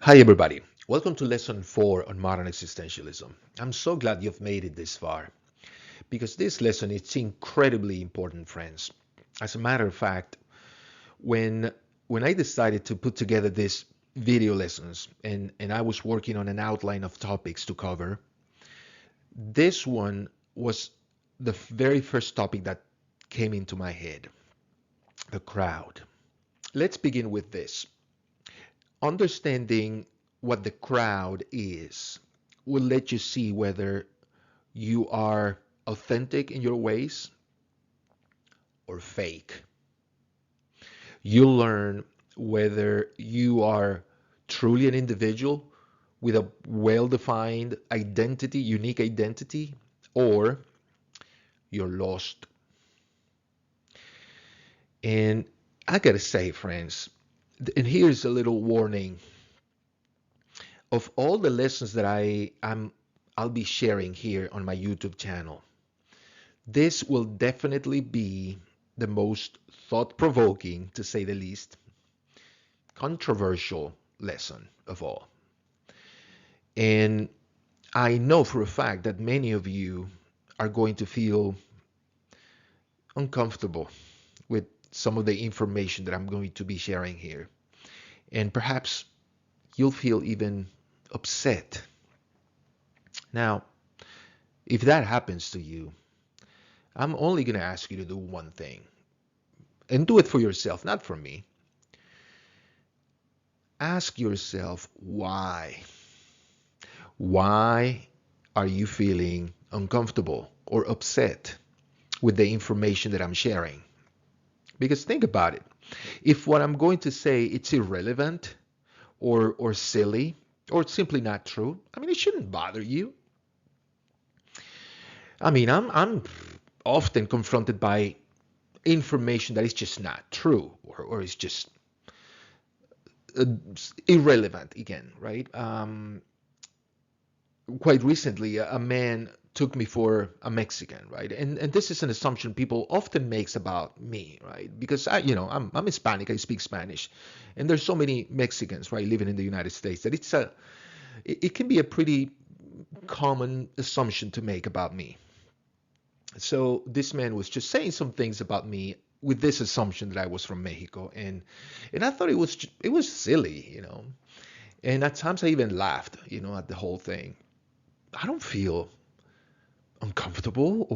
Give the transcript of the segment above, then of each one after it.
Hi, everybody. Welcome to Lesson 4 on Modern Existentialism. I'm so glad you've made it this far because this lesson is incredibly important, friends. As a matter of fact, when I decided to put together these video lessons and I was working on an outline of topics to cover, this one was the very first topic that came into my head, the crowd. Let's begin with this. Understanding what the crowd is will let you see whether you are authentic in your ways or fake. You'll learn whether you are truly an individual with a well-defined identity, unique identity, or you're lost. And I gotta say, friends, and here's a little warning. Of all the lessons that I'll be sharing here on my YouTube channel, this will definitely be the most thought-provoking, to say the least, controversial lesson of all. And I know for a fact that many of you are going to feel uncomfortable with some of the information that I'm going to be sharing here. And perhaps you'll feel even upset. Now, if that happens to you, I'm only going to ask you to do one thing. And do it for yourself, not for me. Ask yourself why. Why are you feeling uncomfortable or upset with the information that I'm sharing? Because think about it. If what I'm going to say it's irrelevant or silly or simply not true, I mean, it shouldn't bother you. I mean, I'm often confronted by information that is just not true or is just uh, irrelevant again, right? Quite recently, a man took me for a Mexican, right? And this is an assumption people often makes about me, right? Because I'm Hispanic, I speak Spanish, and there's so many Mexicans, right, living in the United States that it can be a pretty common assumption to make about me. So this man was just saying some things about me with this assumption that I was from Mexico, and I thought it was silly, and at times I even laughed, at the whole thing. I don't feel uncomfortable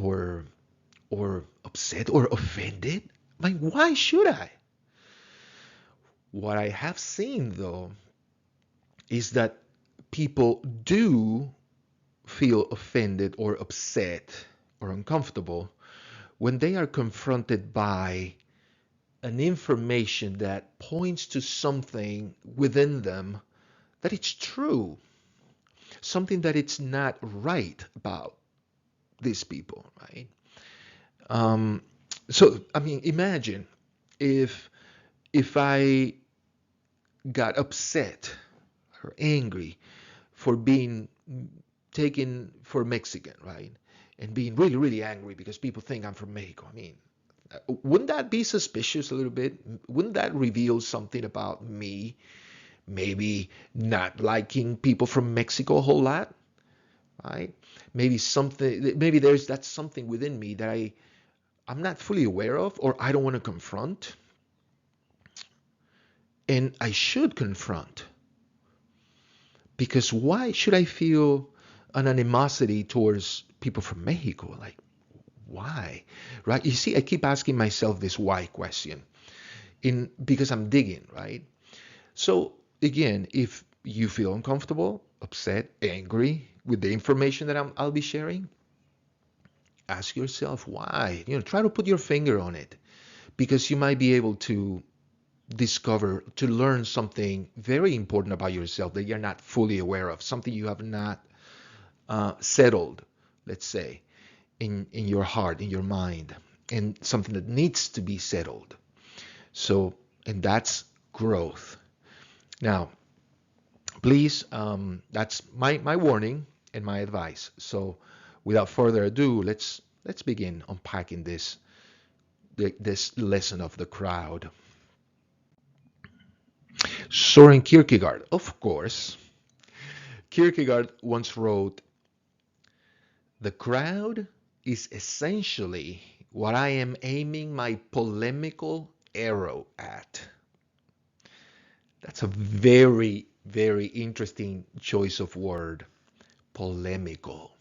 or upset or offended. Like, why should I? What I have seen though is that people do feel offended or upset or uncomfortable when they are confronted by an information that points to something within them that it's true, something that it's not right about these people, right? Um, so, I mean, imagine if I got upset or angry for being taken for Mexican, right? And being really, really angry because people think I'm from Mexico. I mean, wouldn't that be suspicious a little bit? Wouldn't that reveal something about me? Maybe not liking people from Mexico a whole lot, right? Maybe that's something within me that I'm not fully aware of or I don't want to confront. And I should confront because why should I feel an animosity towards people from Mexico? Like, why? Right? You see, I keep asking myself this why question in because I'm digging, right? So again, if you feel uncomfortable, upset, angry with the information that I'll be sharing, ask yourself why. Try to put your finger on it because you might be able to to learn something very important about yourself that you're not fully aware of, something you have not settled, let's say, in your heart, in your mind, and something that needs to be settled. So, and that's growth. Now, please, that's my warning and my advice. So, without further ado, let's begin unpacking this lesson of the crowd. Soren Kierkegaard, of course. Kierkegaard once wrote, "The crowd is essentially what I am aiming my polemical arrow at." That's a very, very interesting choice of word, polemical.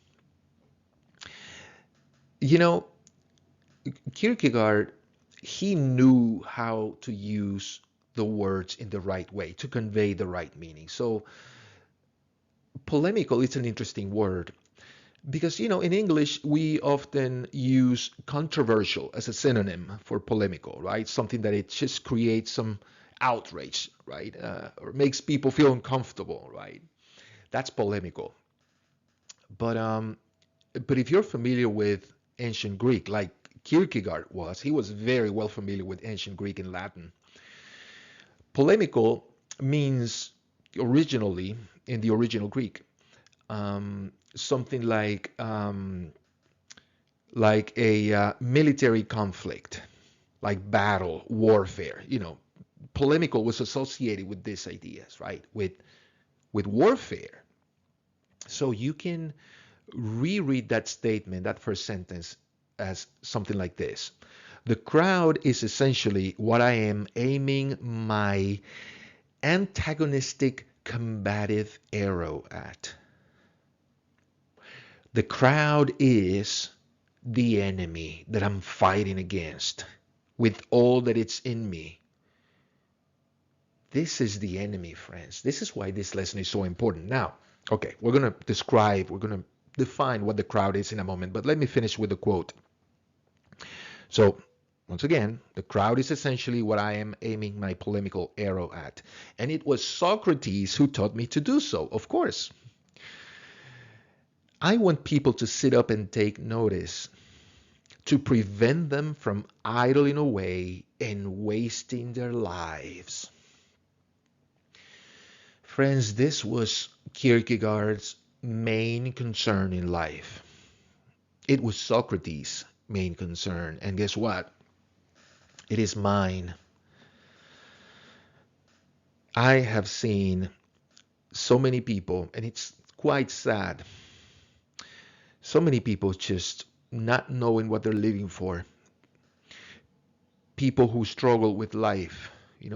You know, Kierkegaard, he knew how to use the words in the right way to convey the right meaning. So, polemical is an interesting word because, in English, we often use controversial as a synonym for polemical, right? Something that it just creates some outrage, right? Or makes people feel uncomfortable, right? That's polemical. But if you're familiar with ancient Greek, like Kierkegaard was, he was very well familiar with ancient Greek and Latin. Polemical means originally, in the original Greek, something like a military conflict, like battle, warfare. Polemical was associated with these ideas, right? With warfare. So you can reread that statement, that first sentence, as something like this. The crowd is essentially what I am aiming my antagonistic combative arrow at. The crowd is the enemy that I'm fighting against with all that it's in me. This is the enemy, friends. This is why this lesson is so important. Now, okay, we're going to define what the crowd is in a moment, but let me finish with the quote. So, once again, the crowd is essentially what I am aiming my polemical arrow at. And it was Socrates who taught me to do so, of course. I want people to sit up and take notice, to prevent them from idling away and wasting their lives. Friends, this was Kierkegaard's main concern in life. It was Socrates' main concern. And guess what? It is mine. I have seen so many people, and it's quite sad, so many people just not knowing what they're living for. People who struggle with life,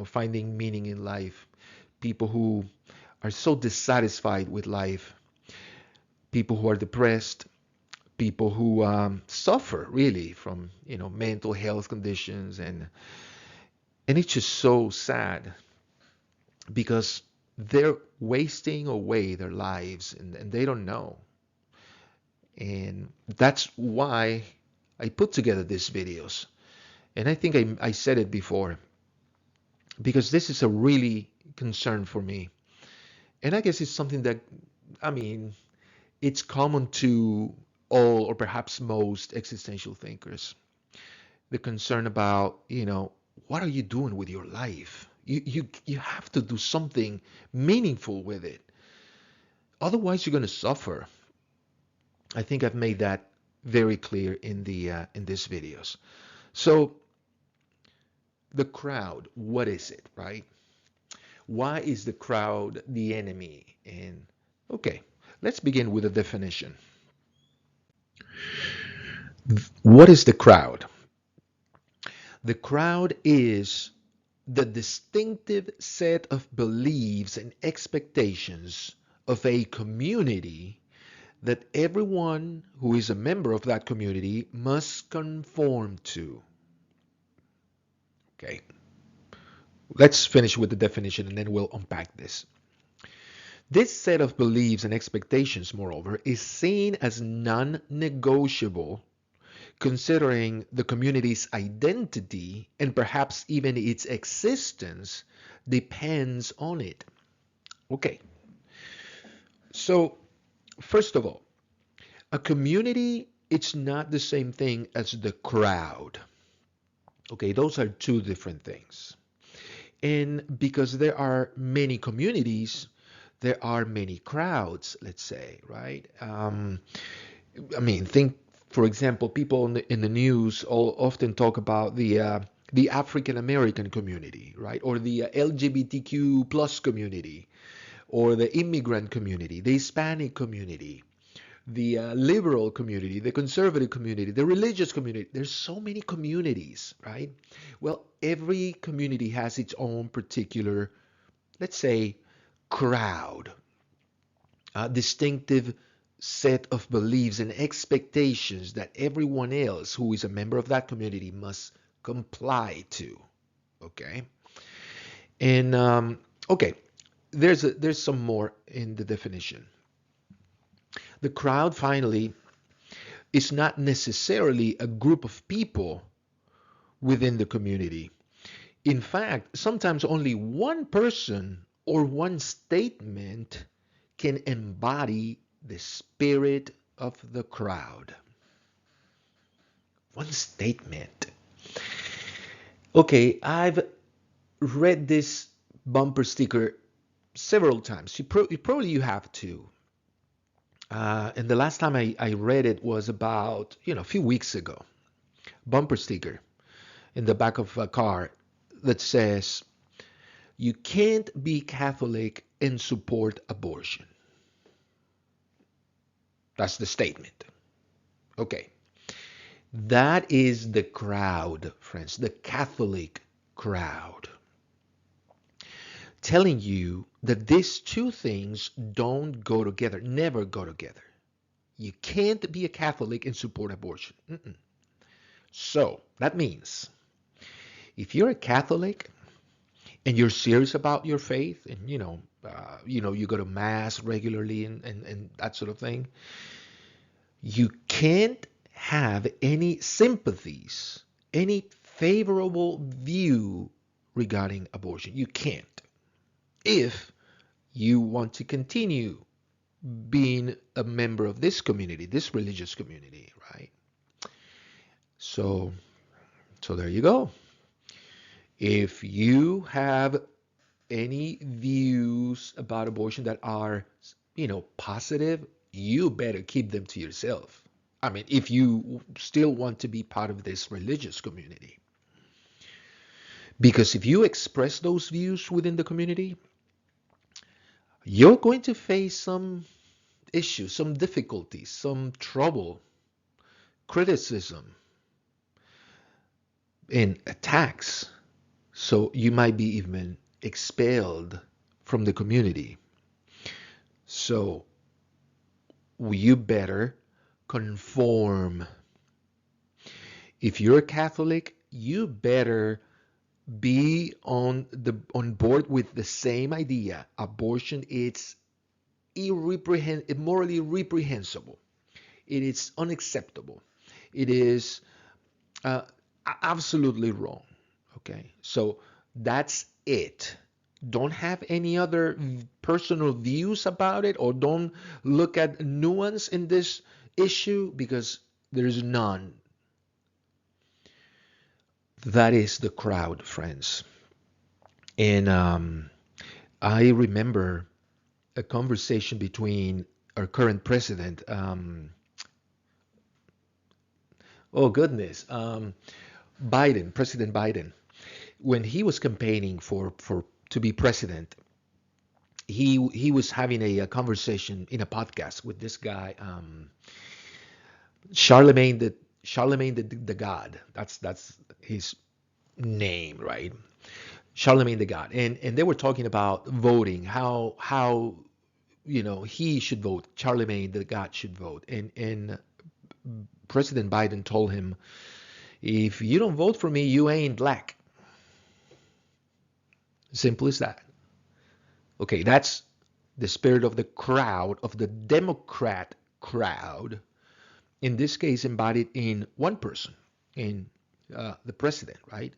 finding meaning in life. People who are so dissatisfied with life. People who are depressed. People who suffer really from, mental health conditions. And it's just so sad because they're wasting away their lives and they don't know. And that's why I put together these videos. And I think I said it before, because this is a really concern for me. And I guess it's something that, I mean, it's common to all or perhaps most existential thinkers. The concern about, what are you doing with your life? You have to do something meaningful with it. Otherwise, you're going to suffer. I think I've made that very clear in these videos. So the crowd, what is it, right? Why is the crowd the enemy? And okay, let's begin with a definition. What is the crowd? The crowd is the distinctive set of beliefs and expectations of a community that everyone who is a member of that community must conform to. Okay, let's finish with the definition and then we'll unpack this. This set of beliefs and expectations, moreover, is seen as non-negotiable considering the community's identity and perhaps even its existence depends on it. Okay, so first of all, a community, it's not the same thing as the crowd. Okay, those are two different things. And because there are many communities, there are many crowds, let's say, right? Think, for example, people in the news all often talk about the African American community, right? Or the LGBTQ plus community, or the immigrant community, the Hispanic community, the liberal community, the conservative community, the religious community. There's so many communities, right? Well, every community has its own particular, let's say, crowd, a distinctive set of beliefs and expectations that everyone else who is a member of that community must comply to. Okay, and okay, there's some more in the definition. The crowd, finally, is not necessarily a group of people within the community. In fact, sometimes only one person or one statement can embody the spirit of the crowd. One statement. Okay, I've read this bumper sticker several times. Probably you have too. And the last time I read it was about, a few weeks ago. Bumper sticker in the back of a car that says, "You can't be Catholic and support abortion." That's the statement. Okay. That is the crowd, friends, the Catholic crowd, telling you that these two things don't go together, never go together. You can't be a Catholic and support abortion. Mm-mm. So that means if you're a Catholic and you're serious about your faith, and you go to mass regularly, and that sort of thing, you can't have any sympathies, any favorable view regarding abortion. You can't. If you want to continue being a member of this community, this religious community, right? So there you go. If you have any views about abortion that are, positive, you better keep them to yourself. I mean, if you still want to be part of this religious community. Because if you express those views within the community, you're going to face some issues, some difficulties, some trouble, criticism, and attacks. So you might be even expelled from the community. So you better conform. If you're a Catholic, you better be on board with the same idea. Abortion is morally reprehensible. It is unacceptable. It is absolutely wrong. Okay, so that's it. Don't have any other personal views about it, or don't look at nuance in this issue, because there is none. That is the crowd, friends. And I remember a conversation between our current president. Oh goodness, Biden, President Biden, when he was campaigning for to be president. He was having a conversation in a podcast with this guy, Charlemagne the God. That's his name, right? Charlemagne the God, and they were talking about voting, how he should vote, Charlemagne the God should vote, and President Biden told him, "If you don't vote for me, you ain't black." Simple as that. Okay, that's the spirit of the crowd, of the Democrat crowd, in this case embodied in one person, in the president, right?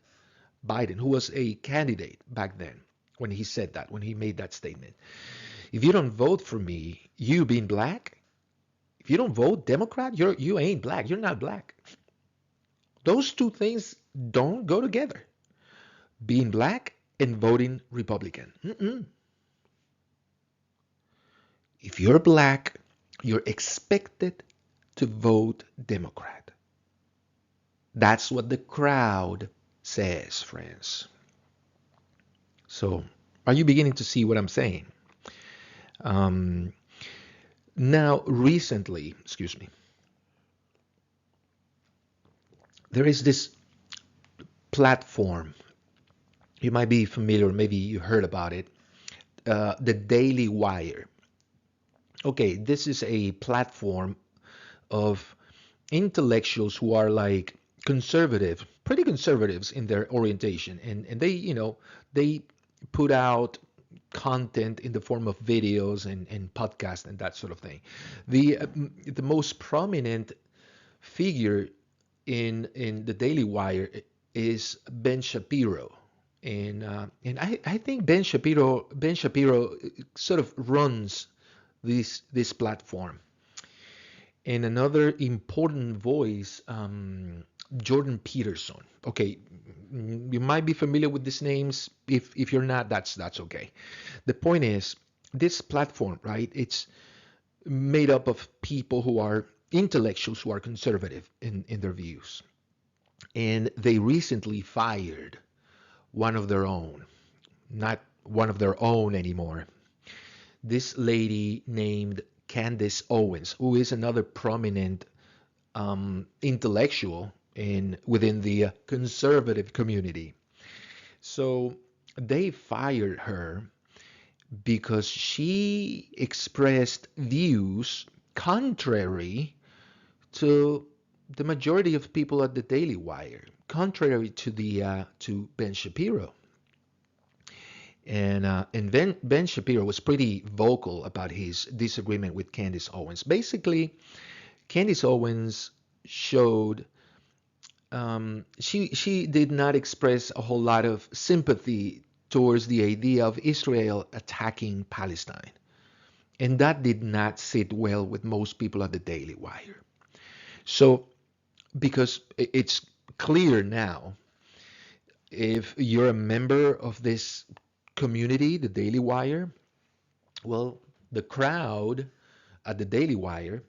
Biden, who was a candidate back then when he said that, when he made that statement. If you don't vote for me, you being black, if you don't vote Democrat, you ain't black. You're not black. Those two things don't go together. Being black and voting Republican. Mm-mm. If you're black, you're expected to vote Democrat. That's what the crowd says, friends. So, are you beginning to see what I'm saying? Um, Now, recently, excuse me, there is this platform. You might be familiar, maybe you heard about it, the Daily Wire. Okay, this is a platform of intellectuals who are like conservative, pretty conservatives in their orientation, and they, they put out content in the form of videos and podcasts and that sort of thing. The most prominent figure in the Daily Wire is Ben Shapiro, and I think Ben Shapiro sort of runs this platform. And another important voice, Jordan Peterson. Okay, you might be familiar with these names. If you're not, that's okay. The point is, this platform, right? It's made up of people who are intellectuals who are conservative in their views. And they recently fired one of their own, not one of their own anymore. This lady named Candace Owens, who is another prominent intellectual within the conservative community. So they fired her because she expressed views contrary to the majority of people at the Daily Wire, contrary to Ben Shapiro. And Ben Shapiro was pretty vocal about his disagreement with Candace Owens. Basically, Candace Owens showed she did not express a whole lot of sympathy towards the idea of Israel attacking Palestine, and that did not sit well with most people at the Daily Wire. So, because it's clear now, if you're a member of this community, the Daily Wire, well, the crowd at the Daily Wire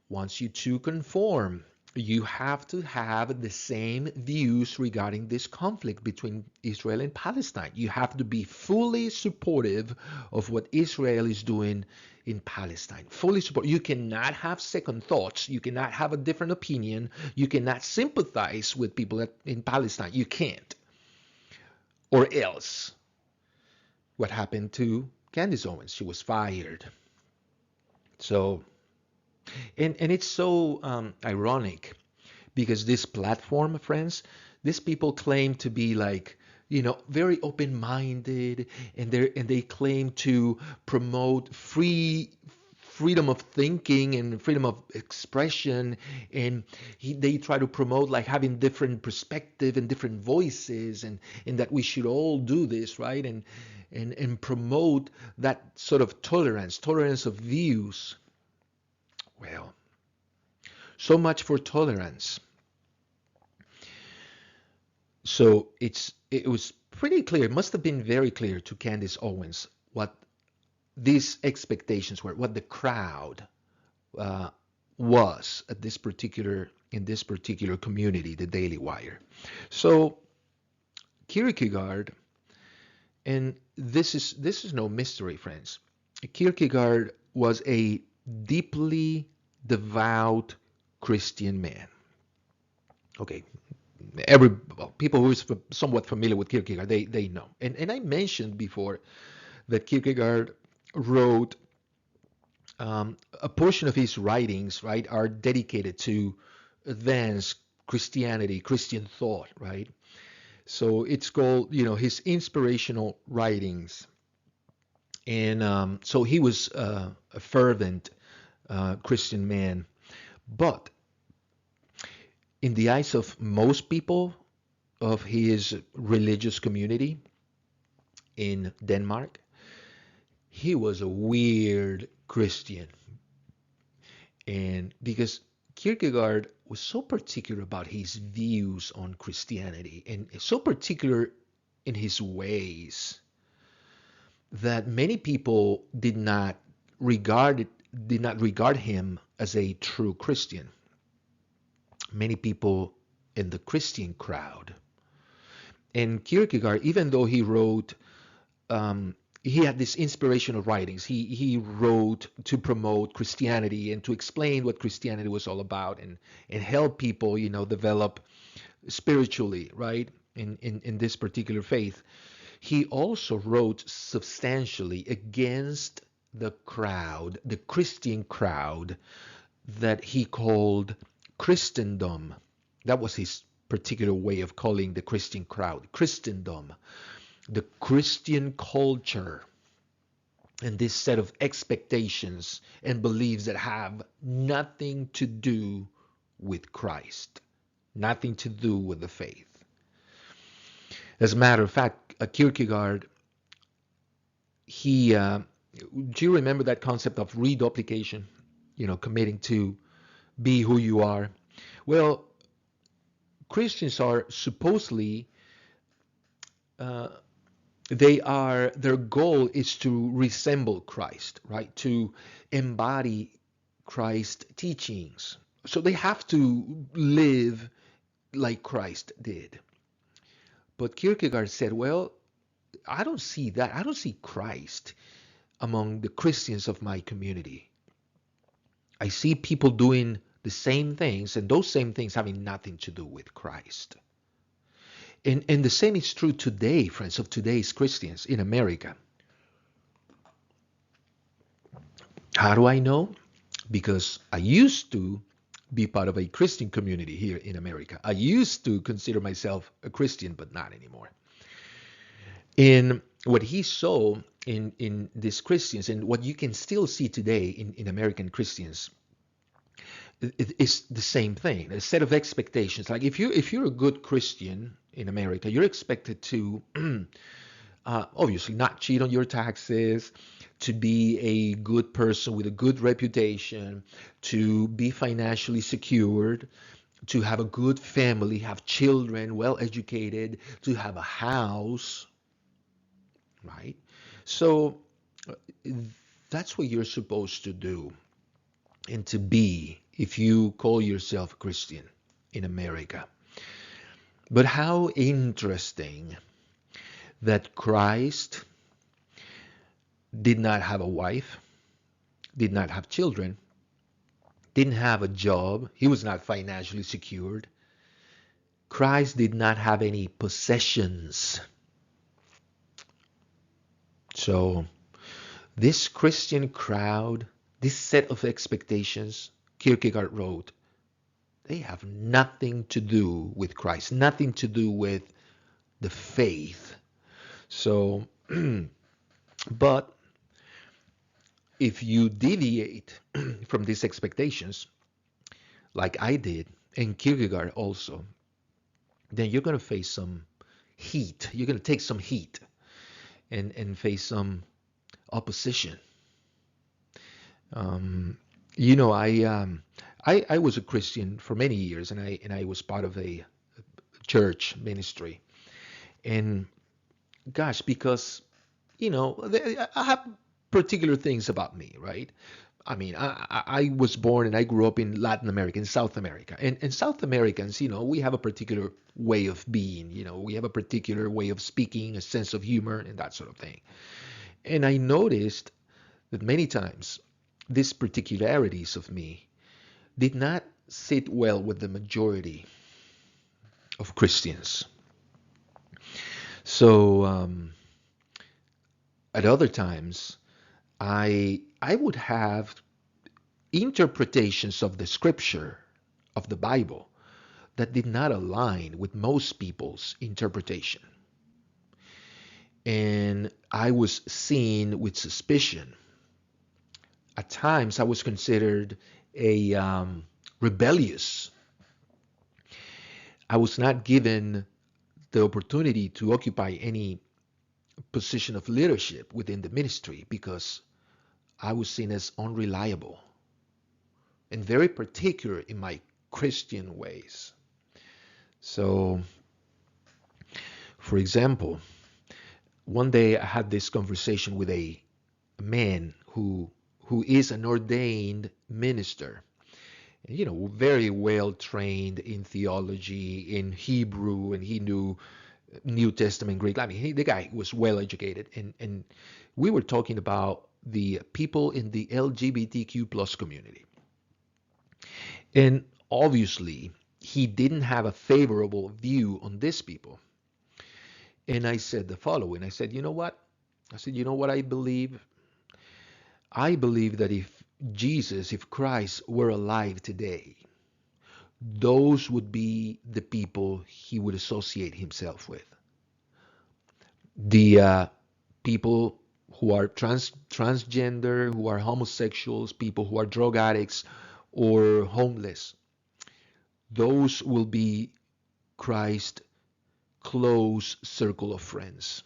wants you to conform. You have to have the same views regarding this conflict between Israel and Palestine. You have to be fully supportive of what Israel is doing in Palestine. Fully support. You cannot have second thoughts. You cannot have a different opinion. You cannot sympathize with people in Palestine. You can't. Or else, what happened to Candace Owens? She was fired. So, and it's so ironic because this platform, friends, these people claim to be like, very open-minded, and they claim to promote freedom of thinking and freedom of expression, and they try to promote like having different perspective and different voices, and that we should all do this, right? And promote that sort of tolerance of views. Well, so much for tolerance. So it was pretty clear, it must have been very clear to Candace Owens what these expectations were, what the crowd uh, was at in this particular community, the Daily Wire. So Kierkegaard, and this is no mystery, friends. Kierkegaard was a deeply devout Christian man. Okay, people who is somewhat familiar with Kierkegaard, they know. And I mentioned before that Kierkegaard wrote a portion of his writings, right, are dedicated to advanced Christianity, Christian thought, right? So it's called, his inspirational writings. And so he was a fervent Christian man. But in the eyes of most people of his religious community in Denmark, he was a weird Christian. And because Kierkegaard was so particular about his views on Christianity and so particular in his ways that many people did not regard him as a true Christian. Many people in the Christian crowd And Kierkegaard, even though he wrote, he had these inspirational writings. He wrote to promote Christianity and to explain what Christianity was all about, and help people, develop spiritually, right? In this particular faith. He also wrote substantially against the crowd, the Christian crowd that he called Christendom. That was his particular way of calling the Christian crowd, Christendom, the Christian culture, and this set of expectations and beliefs that have nothing to do with Christ, nothing to do with the faith. As a matter of fact, Kierkegaard, do you remember that concept of reduplication? Committing to be who you are. Well, Christians are supposedly, uh, their goal is to resemble Christ, right? To embody Christ's teachings. So they have to live like Christ did. But Kierkegaard said, well, I don't see that. I don't see Christ among the Christians of my community. I see people doing the same things, and those same things having nothing to do with Christ. And the same is true today, friends, of today's Christians in America. How do I know? Because I used to be part of a Christian community here in America. I used to consider myself a Christian, but not anymore. In what he saw in these Christians, and what you can still see today in American Christians, it's the same thing. A set of expectations. Like if you're a good Christian in America, you're expected to obviously not cheat on your taxes, to be a good person with a good reputation, to be financially secured, to have a good family, have children, well educated, to have a house, right? So that's what you're supposed to do and to be if you call yourself a Christian in America. But how interesting that Christ did not have a wife, did not have children, didn't have a job. He was not financially secured. Christ did not have any possessions. So this Christian crowd, this set of expectations, Kierkegaard wrote, they have nothing to do with Christ, nothing to do with the faith. So, but if you deviate from these expectations, like I did, and Kierkegaard also, then you're going to face some heat. You're going to take some heat and face some opposition. I was a Christian for many years, and I was part of a church ministry. And gosh, because I have particular things about me, right? I mean, I was born and I grew up in Latin America, in South America. And South Americans, we have a particular way of being, we have a particular way of speaking, a sense of humor, and that sort of thing. And I noticed that many times these particularities of me did not sit well with the majority of Christians. So at other times, I would have interpretations of the scripture, of the Bible, that did not align with most people's interpretation. And I was seen with suspicion. At times, I was considered a rebellious. I was not given the opportunity to occupy any position of leadership within the ministry because I was seen as unreliable and very particular in my Christian ways. So, for example, one day I had this conversation with a man who is an ordained minister, very well trained in theology, in Hebrew, and he knew New Testament Greek. I mean, the guy was well educated, and we were talking about the people in the LGBTQ plus community. And obviously, he didn't have a favorable view on these people. And I said the following. I said, you know what? I said, you know what I believe? I believe that if Jesus, if Christ were alive today, those would be the people he would associate himself with. The people who are transgender, who are homosexuals, people who are drug addicts or homeless, those will be Christ's close circle of friends.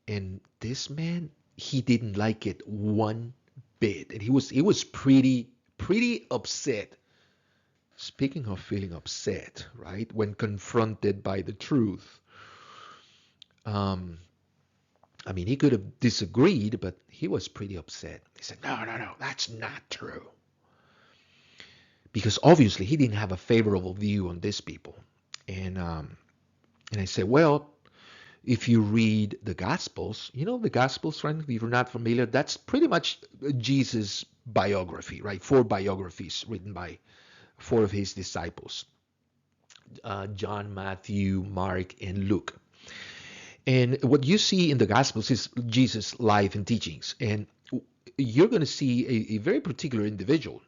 And this man, he didn't like it one bit, and he was pretty upset. Speaking of feeling upset, right, when confronted by the truth, um, I mean, he could have disagreed, but he was pretty upset. He said, "No, no, no, that's not true," because obviously he didn't have a favorable view on these people, and I said, "Well, if you read the Gospels, the Gospels, friend, if you're not familiar, that's pretty much Jesus' biography, right? 4 biographies written by 4 of his disciples, John, Matthew, Mark, and Luke. And what you see in the Gospels is Jesus' life and teachings. And you're going to see a very particular individual,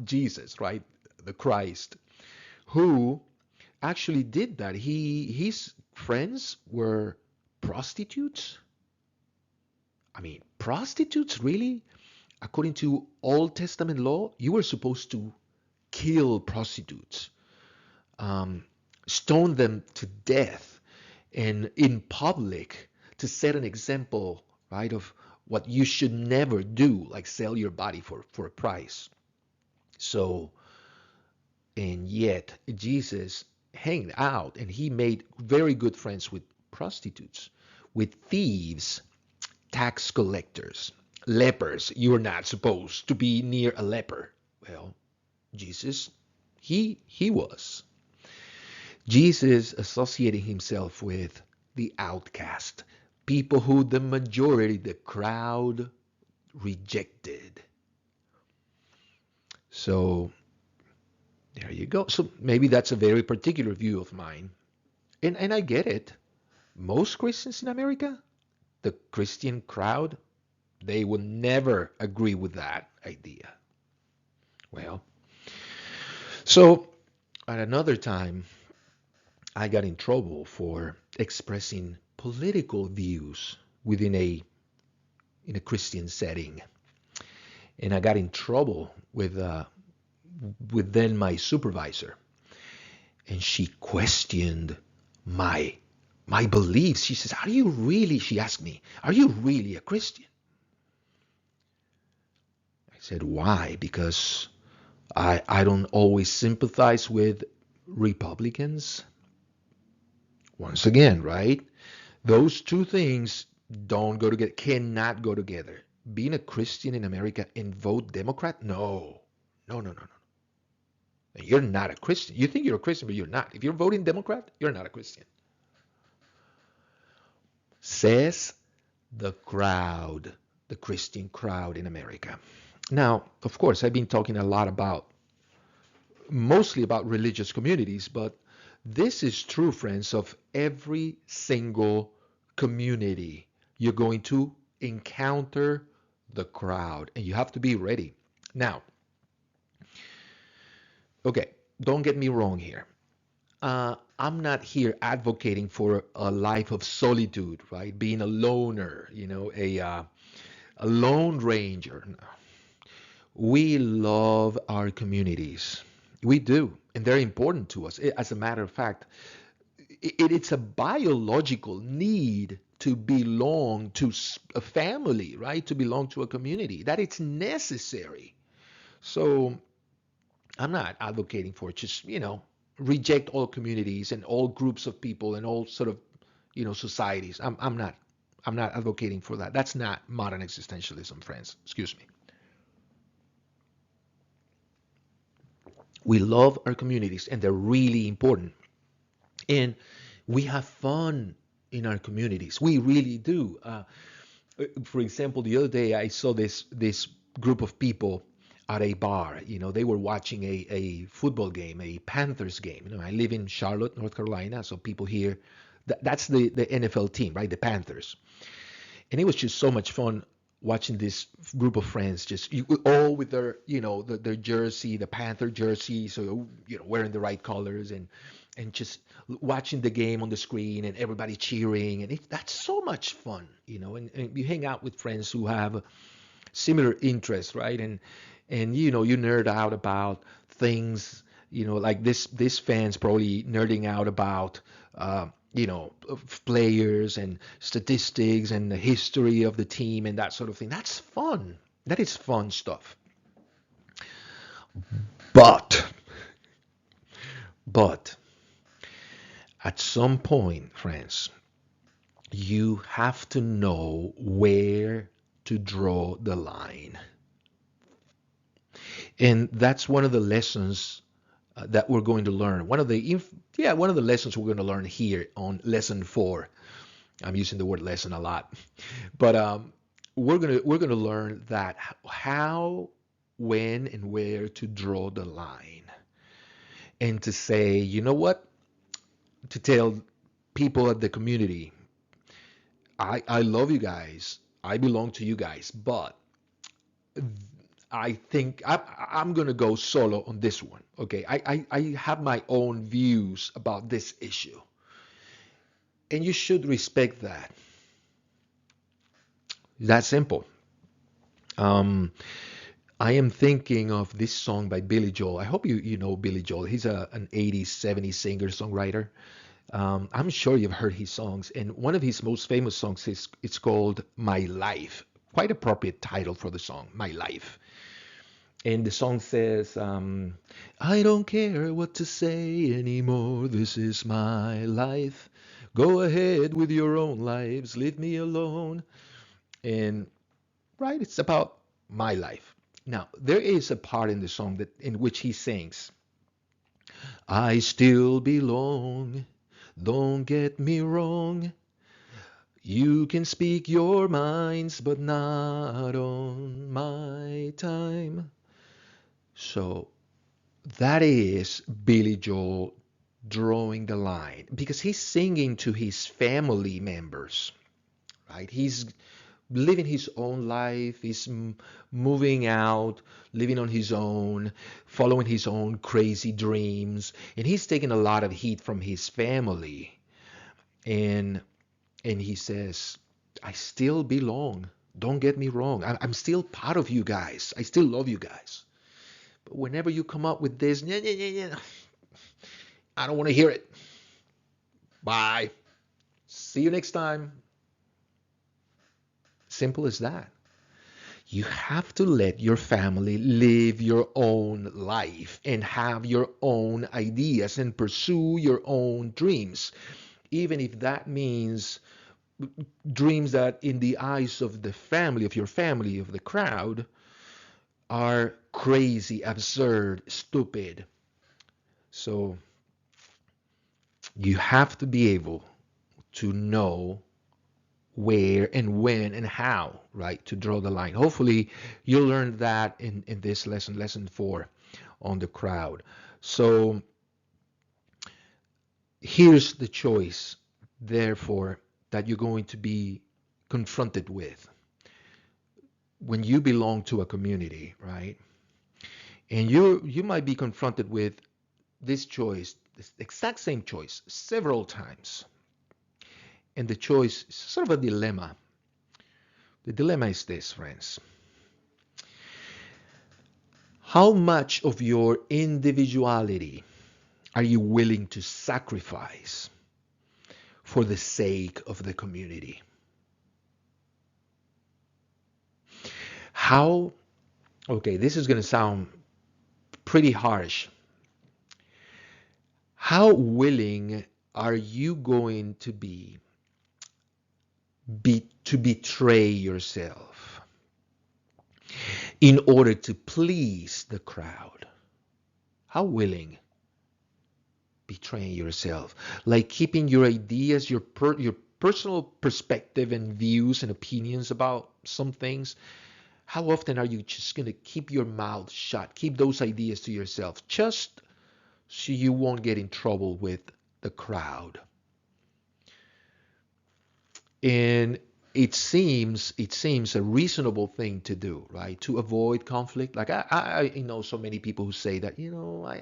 Jesus, right? The Christ, who actually did that. His friends were prostitutes. I mean, prostitutes, really? According to Old Testament law, you were supposed to kill prostitutes, um, stone them to death, and in public to set an example, right, of what you should never do, like sell your body for a price. So, and yet Jesus hanged out and he made very good friends with prostitutes, with thieves, tax collectors, lepers. You're not supposed to be near a leper. Well, Jesus, he was. Jesus associating himself with the outcast, people who the majority, the crowd, rejected. So there you go. So maybe that's a very particular view of mine. And I get it. Most Christians in America, the Christian crowd, they will never agree with that idea. Well, so at another time, I got in trouble for expressing political views within a in a Christian setting, and I got in trouble with then my supervisor, and she questioned my my beliefs. She says, "Are you really?" She asked me, "Are you really a Christian?" I said, "Why?" Because I don't always sympathize with Republicans. Once again, right? Those two things don't go together, cannot go together. Being a Christian in America and vote Democrat? No. No, no, no, no. You're not a Christian. You think you're a Christian, but you're not. If you're voting Democrat, you're not a Christian. Says the crowd, the Christian crowd in America. Now, of course, I've been talking a lot about, mostly about religious communities, but this is true, friends, of every single community. You're going to encounter the crowd, and you have to be ready. Now, okay, don't get me wrong here. I'm not here advocating for a life of solitude, right? Being a loner, a lone ranger. No. We love our communities. We do, and they're important to us. As a matter of fact, it's a biological need to belong to a family, right? To belong to a community, that it's necessary. So I'm not advocating for just, reject all communities and all groups of people and all sort of, societies. I'm not advocating for that. That's not modern existentialism, friends. Excuse me. We love our communities and they're really important. And We have fun in our communities. We really do. For example, the other day I saw this group of people at a bar. They were watching a football game, a Panthers game. I live in Charlotte, North Carolina, so people here, that's the NFL team, right? The Panthers. And it was just so much fun watching this group of friends just all with their their jersey, the Panther jersey, so wearing the right colors, and just watching the game on the screen and everybody cheering, and that's so much fun, and you hang out with friends who have similar interests, right? And you nerd out about things, like this fan's probably nerding out about of players and statistics and the history of the team and that sort of thing. That's fun. That is fun stuff. But but at some point, friends, you have to know where to draw the line. And that's one of the lessons that we're going to learn. One of the lessons we're going to learn here on lesson 4. I'm using the word lesson a lot, but we're gonna learn that how, when, and where to draw the line, and to say, you know what, to tell people at the community, I love you guys, I belong to you guys, but I think I'm gonna go solo on this one. Okay, I have my own views about this issue, and you should respect that. That simple. Um, I am thinking of this song by Billy Joel. I hope you know Billy Joel. He's an 80s, 70s singer songwriter. I'm sure you've heard his songs, and one of his most famous songs is it's called "My Life." Quite appropriate title for the song, "My Life." And the song says, I don't care what to say anymore. This is my life. Go ahead with your own lives. Leave me alone. And right, it's about my life. Now, there is a part in the song that in which he sings, I still belong. Don't get me wrong. You can speak your minds, but not on my time. So that is Billy Joel drawing the line because he's singing to his family members, right? He's living his own life, he's moving out, living on his own, following his own crazy dreams, and he's taking a lot of heat from his family. And he says, I still belong. Don't get me wrong. I'm still part of you guys. I still love you guys. But whenever you come up with this, "Nyeh, nyeh, nyeh, nyeh," I don't want to hear it. Bye. See you next time. Simple as that. You have to let your family live your own life and have your own ideas and pursue your own dreams, even if that means dreams that, in the eyes of the family, of your family, of the crowd, are crazy, absurd, stupid. So you have to be able to know where and when and how, right, to draw the line. Hopefully, you'll learn that in this lesson, lesson 4 on the crowd. So here's the choice, therefore, that you're going to be confronted with when you belong to a community, right? And you might be confronted with this choice, this exact same choice, several times. And the choice is sort of a dilemma. The dilemma is this, friends. How much of your individuality are you willing to sacrifice for the sake of the community? How, okay, this is going to sound pretty harsh. How willing are you going to be to betray yourself in order to please the crowd? How willing? betraying yourself, like keeping your ideas, your personal perspective and views and opinions about some things. How often are you just going to keep your mouth shut, keep those ideas to yourself, just so you won't get in trouble with the crowd? And it seems a reasonable thing to do, right? To avoid conflict. Like I know so many people who say that,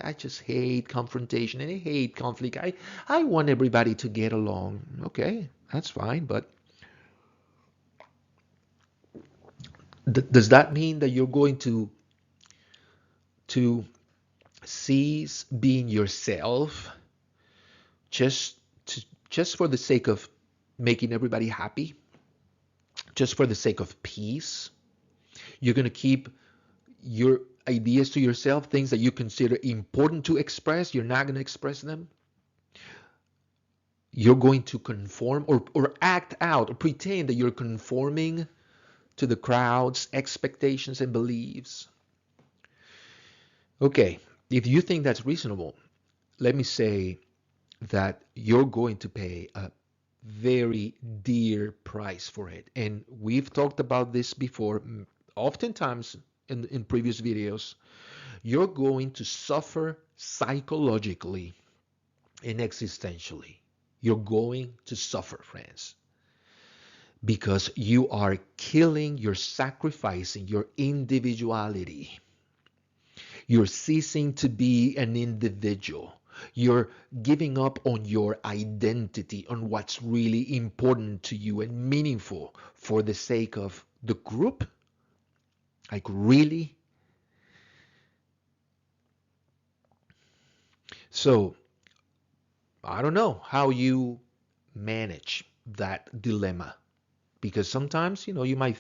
I just hate confrontation and I hate conflict. I want everybody to get along. Okay, that's fine, but does that mean that you're going to cease being yourself just just for the sake of making everybody happy, just for the sake of peace? You're going to keep your ideas to yourself, things that you consider important to express, you're not going to express them. You're going to conform or act out or pretend that you're conforming to the crowd's expectations and beliefs. Okay, if you think that's reasonable, let me say that you're going to pay a very dear price for it. And we've talked about this before, oftentimes in previous videos. You're going to suffer psychologically and existentially. You're going to suffer, friends, because you are killing, you're sacrificing your individuality. You're ceasing to be an individual. You're giving up on your identity, on what's really important to you and meaningful for the sake of the group. Like, really? So, I don't know how you manage that dilemma, because sometimes you might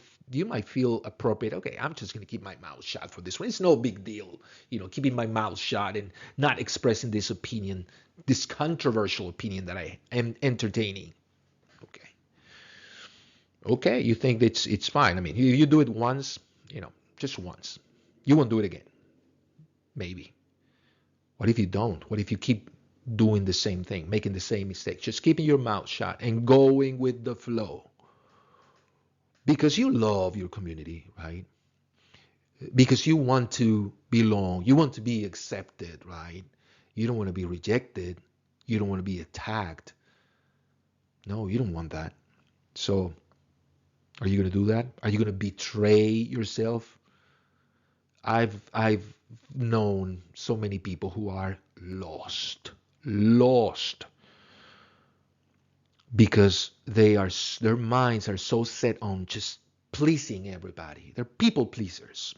feel appropriate. Okay, I'm just going to keep my mouth shut for this one. It's no big deal, keeping my mouth shut and not expressing this opinion, this controversial opinion that I am entertaining. Okay, okay, you think it's fine. I mean, you do it once, just once. You won't do it again, maybe. What if you don't? What if you keep doing the same thing, making the same mistake, just keeping your mouth shut and going with the flow? Because you love your community, right? Because you want to belong, you want to be accepted, right? You don't want to be rejected, you don't want to be attacked. No, you don't want that. So, are you going to do that? Are you going to betray yourself? I've known so many people who are lost because their minds are so set on just pleasing everybody. They're people pleasers.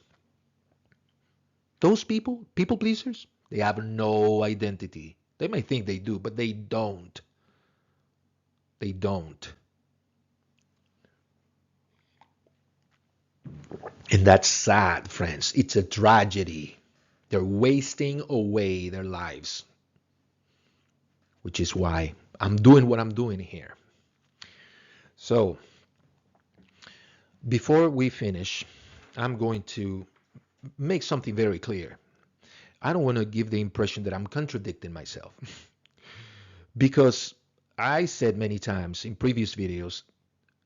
Those people pleasers, they have no identity. They might think they do, but they don't. They don't. And that's sad, friends. It's a tragedy. They're wasting away their lives, which is why I'm doing what I'm doing here. So, before we finish, I'm going to make something very clear. I don't want to give the impression that I'm contradicting myself because I said many times in previous videos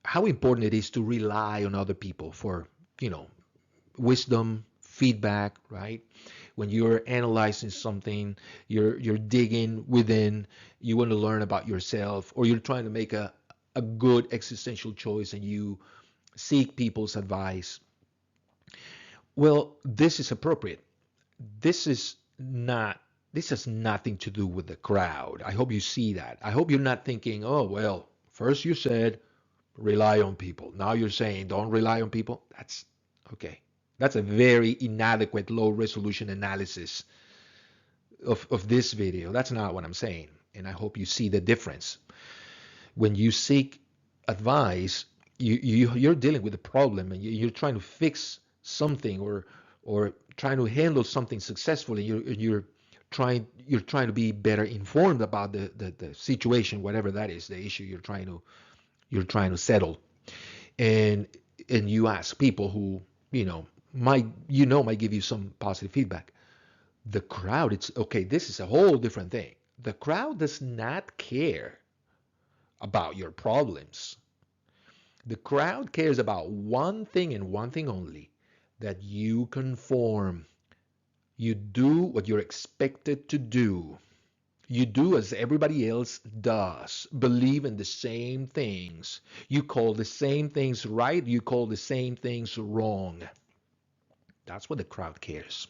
how important it is to rely on other people for, you know, wisdom, feedback, right? When you're analyzing something, you're digging within, you want to learn about yourself, or you're trying to make a good existential choice and you seek people's advice. Well, this is appropriate. This is not this has nothing to do with the crowd. I hope you see that. I hope you're not thinking, oh well, first you said rely on people. Now you're saying don't rely on people. That's okay. That's a very inadequate low resolution analysis of this video. That's not what I'm saying. And I hope you see the difference. When you seek advice, you're dealing with a problem and you're trying to fix something or trying to handle something successfully. You're trying to be better informed about the situation, whatever that is, the issue you're trying to settle. And you ask people who might give you some positive feedback. The crowd, it's okay, this is a whole different thing. The crowd does not care about your problems. The crowd cares about one thing and one thing only, that you conform. You do what you're expected to do. You do as everybody else does. Believe in the same things. You call the same things right. You call the same things wrong. That's what the crowd cares.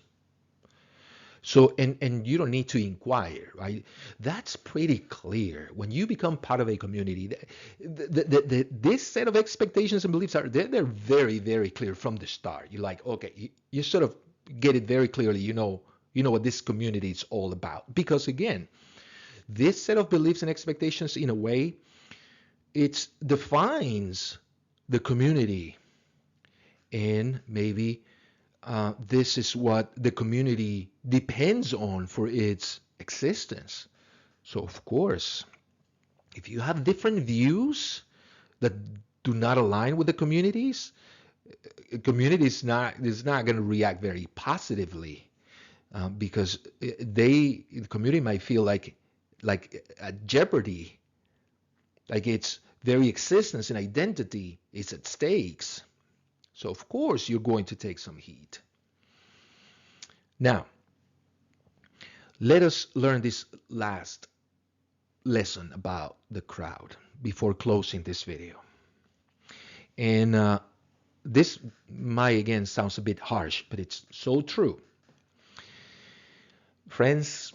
So, and you don't need to inquire, right? That's pretty clear. When you become part of a community, this set of expectations and beliefs they're very, very clear from the start. You're like, okay, you sort of get it very clearly. You know what this community is all about. Because again, this set of beliefs and expectations, in a way, it defines the community, and maybe this is what the community depends on for its existence. So, of course, if you have different views that do not align with the communities, community is not going to react very positively, because the community might feel like a jeopardy, like its very existence and identity is at stakes. So of course you're going to take some heat. Now, let us learn this last lesson about the crowd before closing this video. And this might again sounds a bit harsh, but it's so true. Friends,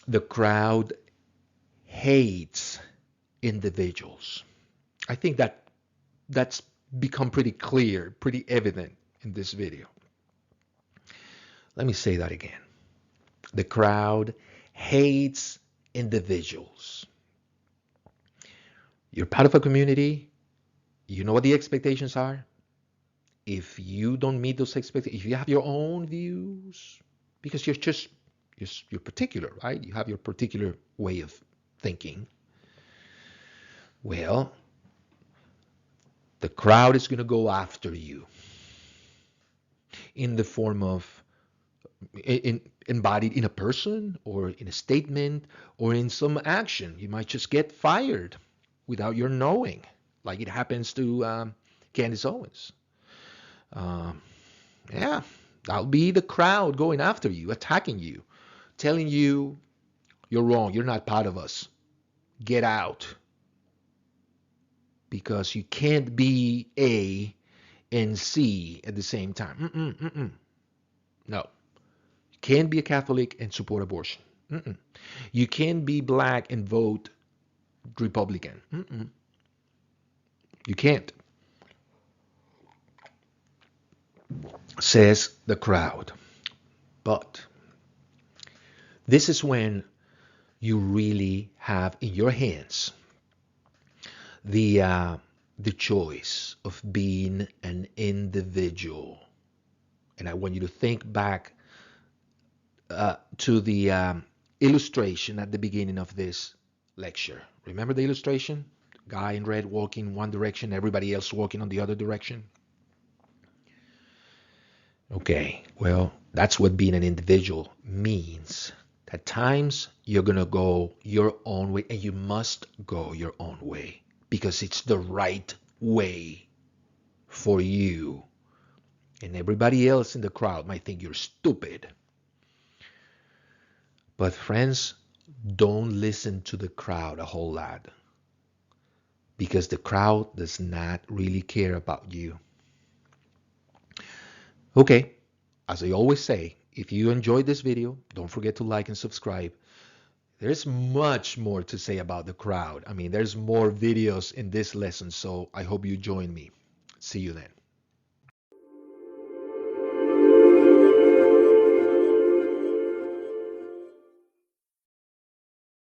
the crowd hates individuals. I think that's become pretty clear, pretty evident in this video. Let me say that again. The crowd hates individuals. You're part of a community. You know what the expectations are. If you don't meet those expectations, if you have your own views, because you're particular, right? You have your particular way of thinking. Well, the crowd is going to go after you in the form of embodied in a person or in a statement or in some action. You might just get fired without your knowing, like it happens to Candace Owens. Yeah, that'll be the crowd going after you, attacking you, telling you you're wrong, you're not part of us, get out, because you can't be A and C at the same time. No. You can't be a Catholic and support abortion. You can't be black and vote Republican. You can't. Says the crowd. But this is when you really have in your hands the choice of being an individual. And I want you to think back to the illustration at the beginning of this lecture. Remember the illustration? Guy in red walking one direction, everybody else walking on the other direction. Okay, well, that's what being an individual means. At times, you're going to go your own way, and you must go your own way because it's the right way for you. And everybody else in the crowd might think you're stupid. But friends, don't listen to the crowd a whole lot, because the crowd does not really care about you. Okay, as I always say, if you enjoyed this video, don't forget to like and subscribe. There's much more to say about the crowd. I mean, there's more videos in this lesson, so I hope you join me. See you then.